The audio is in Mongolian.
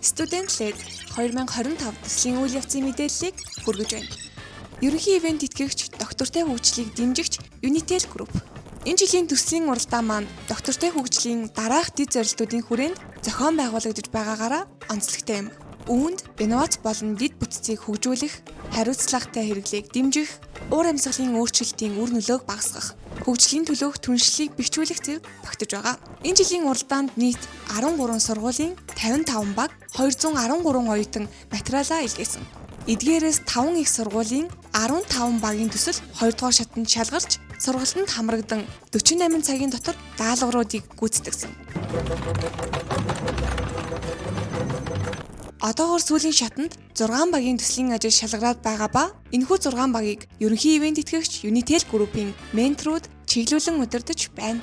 Student-led 2025 төслийн үйл явцын мэдээллийг хүргэж байна. Ерөнхий ивент тэтгэгч доктортой хөгжлийг дэмжигч Unitel Group. Энэ жилийн төслийн уралдаан маань доктортой хөгжлийн дараах дэд зорилтуудын хүрээнд зохион байгуулагдаж байгаагаараа онцлогтой юм. Үүнд инновац болон дэд бүтцийг хөгжүүлэх, хариуцлагатай хэрэглээг дэмжих, уур амьсгалын өөрчлөлтийн үр нөлөөг багасгах, хөгжлийн төлөөх түншлэлийг бэхжүүлэх зэрэг тогтож байгаа. Энэ жилийн уралдаанд нийт 13 сургуулийн 55 баг, 213 оюутан материалаа илгээсэн. Эдгээрээс 5 их сургуулийн 15 багийн төсөл 2 дугаар шатанд шалгарч, сургалтанд хамрагдан 48 цагийн дотор даалгавруудыг гүйцэтгэсэн. Одоогоор сүүлийн шатанд 6 багийн төслийн ажил шалгараад байгаа ба энэхүү 6 багийг ерөнхий ивент тэтгэгч Unitel Group-ийн менторууд чиглүүлэн удирдах байна.